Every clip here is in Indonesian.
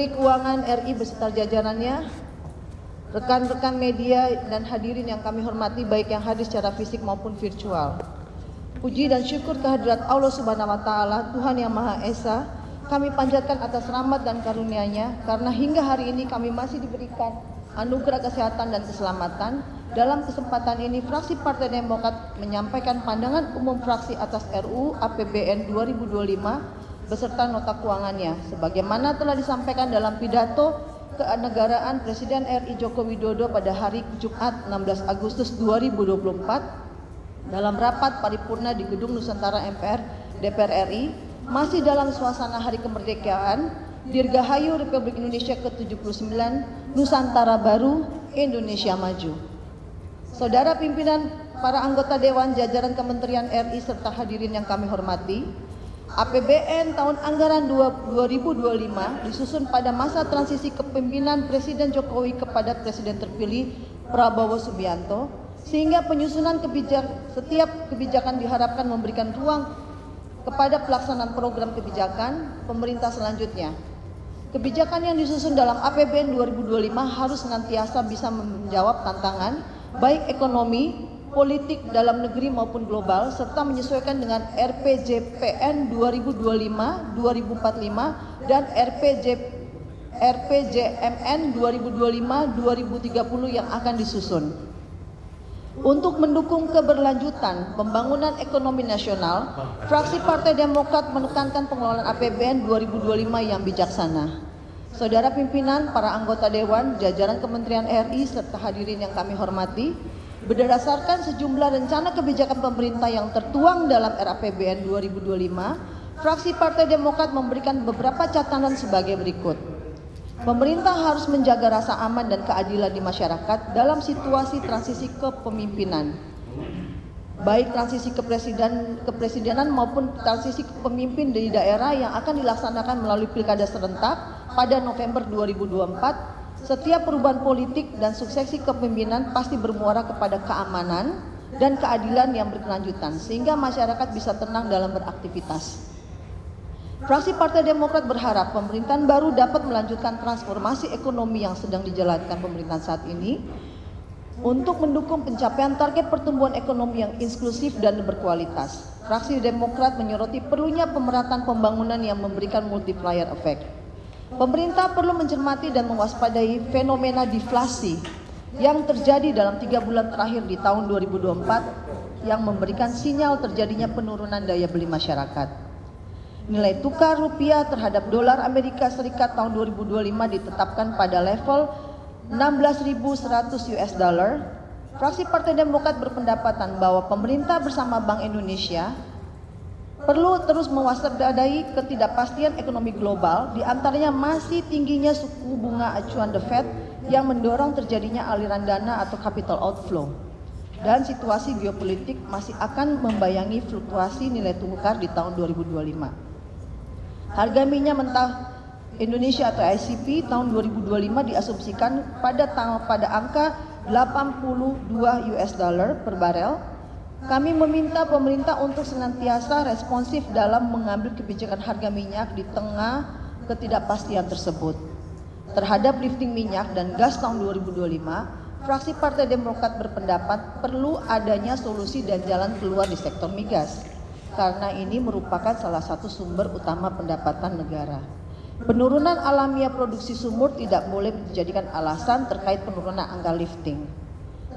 Menteri Keuangan RI beserta jajarannya, rekan-rekan media dan hadirin yang kami hormati baik yang hadir secara fisik maupun virtual. Puji dan syukur kehadirat Allah Subhanahu wa taala, Tuhan yang Maha Esa, kami panjatkan atas rahmat dan karunia-Nya karena hingga hari ini kami masih diberikan anugerah kesehatan dan keselamatan. Dalam kesempatan ini, fraksi Partai Demokrat menyampaikan pandangan umum fraksi atas RUU APBN 2025 beserta nota keuangannya, sebagaimana telah disampaikan dalam pidato kenegaraan Presiden RI Joko Widodo pada hari Jumat 16 Agustus 2024 dalam rapat paripurna di Gedung Nusantara MPR DPR RI, masih dalam suasana Hari Kemerdekaan, Dirgahayu Republik Indonesia ke-79, Nusantara Baru, Indonesia Maju. Saudara pimpinan, para anggota Dewan, jajaran Kementerian RI serta hadirin yang kami hormati, APBN tahun anggaran 2025 disusun pada masa transisi kepemimpinan Presiden Jokowi kepada Presiden terpilih Prabowo Subianto, sehingga penyusunan setiap kebijakan diharapkan memberikan ruang kepada pelaksanaan program kebijakan pemerintah selanjutnya. Kebijakan yang disusun dalam APBN 2025 harus senantiasa bisa menjawab tantangan baik ekonomi, politik dalam negeri maupun global, serta menyesuaikan dengan RPJPN 2025-2045 dan RPJMN 2025-2030 yang akan disusun. Untuk mendukung keberlanjutan pembangunan ekonomi nasional, fraksi Partai Demokrat menekankan pengelolaan APBN 2025 yang bijaksana. Saudara pimpinan, para anggota Dewan, jajaran Kementerian RI serta hadirin yang kami hormati, berdasarkan sejumlah rencana kebijakan pemerintah yang tertuang dalam RAPBN 2025, fraksi Partai Demokrat memberikan beberapa catatan sebagai berikut. Pemerintah harus menjaga rasa aman dan keadilan di masyarakat dalam situasi transisi kepemimpinan, baik transisi kepresidenan maupun transisi kepemimpin di daerah yang akan dilaksanakan melalui pilkada serentak pada November 2024. Setiap perubahan politik dan suksesi kepemimpinan pasti bermuara kepada keamanan dan keadilan yang berkelanjutan, sehingga masyarakat bisa tenang dalam beraktivitas. Fraksi Partai Demokrat berharap pemerintahan baru dapat melanjutkan transformasi ekonomi yang sedang dijalankan pemerintahan saat ini untuk mendukung pencapaian target pertumbuhan ekonomi yang inklusif dan berkualitas. Fraksi Demokrat menyoroti perlunya pemerataan pembangunan yang memberikan multiplier effect. Pemerintah perlu mencermati dan mewaspadai fenomena deflasi yang terjadi dalam 3 bulan terakhir di tahun 2024 yang memberikan sinyal terjadinya penurunan daya beli masyarakat. Nilai tukar rupiah terhadap dolar Amerika Serikat tahun 2025 ditetapkan pada level 16.100 US dollar. Fraksi Partai Demokrat berpendapatan bahwa pemerintah bersama Bank Indonesia perlu terus mewaspadai ketidakpastian ekonomi global, di antaranya masih tingginya suku bunga acuan The Fed yang mendorong terjadinya aliran dana atau capital outflow. Dan situasi geopolitik masih akan membayangi fluktuasi nilai tukar di tahun 2025. Harga minyak mentah Indonesia atau ICP tahun 2025 diasumsikan pada angka 82 US dollar per barel. Kami meminta pemerintah untuk senantiasa responsif dalam mengambil kebijakan harga minyak di tengah ketidakpastian tersebut. Terhadap lifting minyak dan gas tahun 2025, fraksi Partai Demokrat berpendapat perlu adanya solusi dan jalan keluar di sektor migas, karena ini merupakan salah satu sumber utama pendapatan negara. Penurunan alamiah produksi sumur tidak boleh dijadikan alasan terkait penurunan angka lifting.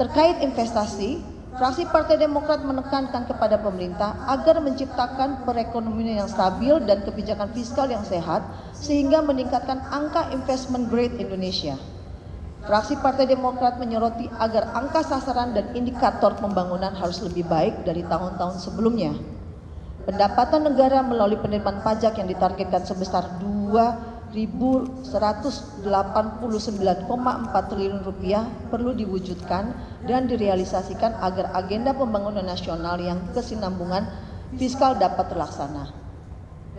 Terkait investasi, fraksi Partai Demokrat menekankan kepada pemerintah agar menciptakan perekonomian yang stabil dan kebijakan fiskal yang sehat sehingga meningkatkan angka investment grade Indonesia. Fraksi Partai Demokrat menyoroti agar angka sasaran dan indikator pembangunan harus lebih baik dari tahun-tahun sebelumnya. Pendapatan negara melalui penerimaan pajak yang ditargetkan sebesar 2.189,4 triliun rupiah perlu diwujudkan dan direalisasikan agar agenda pembangunan nasional yang kesinambungan fiskal dapat terlaksana.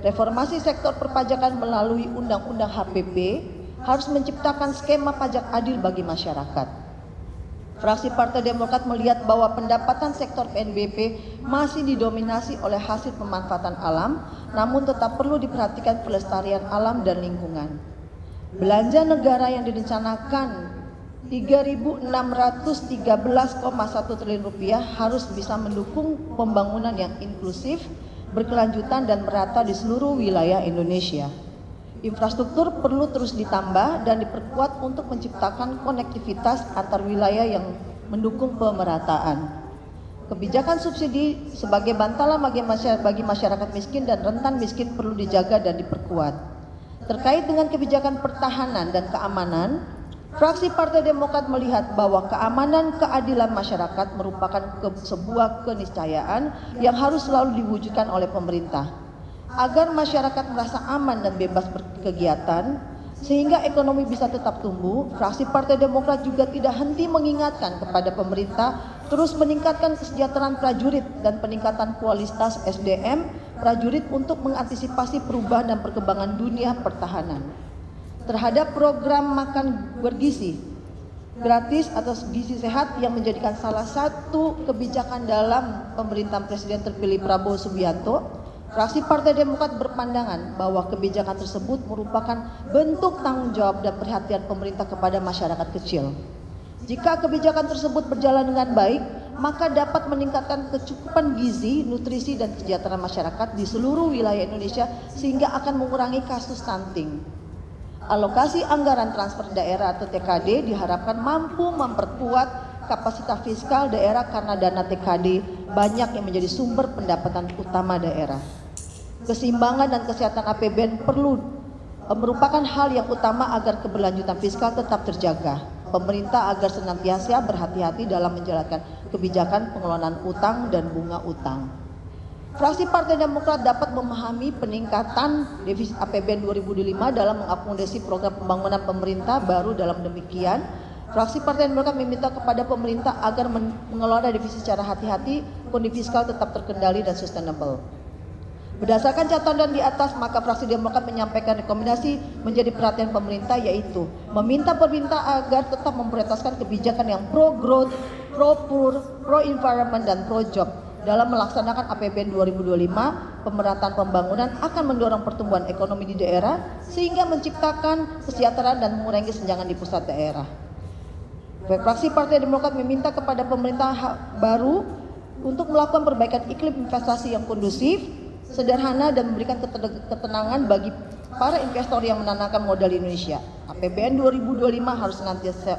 Reformasi sektor perpajakan melalui Undang-Undang HPP harus menciptakan skema pajak adil bagi masyarakat. Fraksi Partai Demokrat melihat bahwa pendapatan sektor PNBP masih didominasi oleh hasil pemanfaatan alam, namun tetap perlu diperhatikan pelestarian alam dan lingkungan. Belanja negara yang direncanakan 3.613,1 triliun rupiah harus bisa mendukung pembangunan yang inklusif, berkelanjutan dan merata di seluruh wilayah Indonesia. Infrastruktur perlu terus ditambah dan diperkuat untuk menciptakan konektivitas antar wilayah yang mendukung pemerataan. Kebijakan subsidi sebagai bantalan bagi masyarakat miskin dan rentan miskin perlu dijaga dan diperkuat. Terkait dengan kebijakan pertahanan dan keamanan, fraksi Partai Demokrat melihat bahwa keamanan keadilan masyarakat merupakan sebuah keniscayaan yang harus selalu diwujudkan oleh pemerintah. Agar masyarakat merasa aman dan bebas berkegiatan, sehingga ekonomi bisa tetap tumbuh, fraksi Partai Demokrat juga tidak henti mengingatkan kepada pemerintah terus meningkatkan kesejahteraan prajurit dan peningkatan kualitas SDM prajurit untuk mengantisipasi perubahan dan perkembangan dunia pertahanan. Terhadap program makan bergizi gratis atau gizi sehat yang menjadikan salah satu kebijakan dalam pemerintahan Presiden terpilih Prabowo Subianto, fraksi Partai Demokrat berpandangan bahwa kebijakan tersebut merupakan bentuk tanggung jawab dan perhatian pemerintah kepada masyarakat kecil. Jika kebijakan tersebut berjalan dengan baik, maka dapat meningkatkan kecukupan gizi, nutrisi, dan kesejahteraan masyarakat di seluruh wilayah Indonesia sehingga akan mengurangi kasus stunting. Alokasi anggaran transfer daerah atau TKD diharapkan mampu memperkuat kapasitas fiskal daerah karena dana TKD banyak yang menjadi sumber pendapatan utama daerah. Keseimbangan dan kesehatan APBN merupakan hal yang utama agar keberlanjutan fiskal tetap terjaga. Pemerintah agar senantiasa berhati-hati dalam menjalankan kebijakan pengelolaan utang dan bunga utang. Fraksi Partai Demokrat dapat memahami peningkatan defisit APBN 2025 dalam mengakomodasi program pembangunan pemerintah baru. Dalam demikian, fraksi Partai Demokrat meminta kepada pemerintah agar mengelola defisit secara hati-hati, kondisi fiskal tetap terkendali dan sustainable. Berdasarkan catatan di atas, maka fraksi Demokrat menyampaikan rekomendasi menjadi perhatian pemerintah, yaitu meminta pemerintah agar tetap memprioritaskan kebijakan yang pro-growth, pro-poor, pro-environment, dan pro-job. Dalam melaksanakan APBN 2025, pemerataan pembangunan akan mendorong pertumbuhan ekonomi di daerah sehingga menciptakan kesejahteraan dan mengurangi kesenjangan di pusat daerah. Fraksi Partai Demokrat meminta kepada pemerintah baru untuk melakukan perbaikan iklim investasi yang kondusif, sederhana, dan memberikan ketenangan bagi para investor yang menanamkan modal di Indonesia. APBN 2025 harus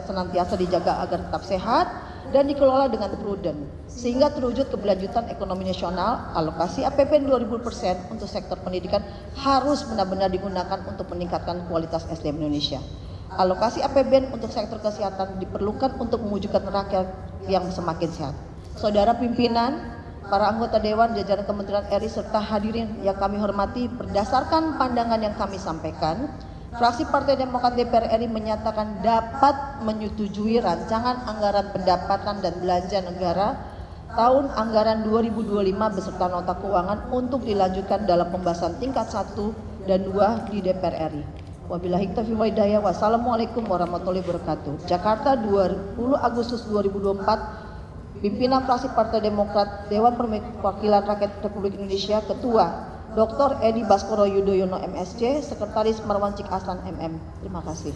senantiasa dijaga agar tetap sehat dan dikelola dengan prudent, sehingga terwujud keberlanjutan ekonomi nasional. Alokasi APBN 2000% untuk sektor pendidikan harus benar-benar digunakan untuk meningkatkan kualitas SDM Indonesia. Alokasi APBN untuk sektor kesehatan diperlukan untuk mewujudkan rakyat yang semakin sehat. Saudara pimpinan, para anggota Dewan, jajaran Kementerian RI, serta hadirin yang kami hormati, berdasarkan pandangan yang kami sampaikan, fraksi Partai Demokrat DPR RI menyatakan dapat menyetujui rancangan anggaran pendapatan dan belanja negara tahun anggaran 2025 beserta nota keuangan untuk dilanjutkan dalam pembahasan tingkat 1 dan 2 di DPR RI. Wabillahi taufiq wal hidayah. Wassalamualaikum warahmatullahi wabarakatuh. Jakarta, 20 Agustus 2024. Pimpinan fraksi Partai Demokrat Dewan Perwakilan Rakyat Republik Indonesia, Ketua Dr. Edi Baskoro Yudhoyono MSc, Sekretaris Marwan Cik Hasan MM. Terima kasih.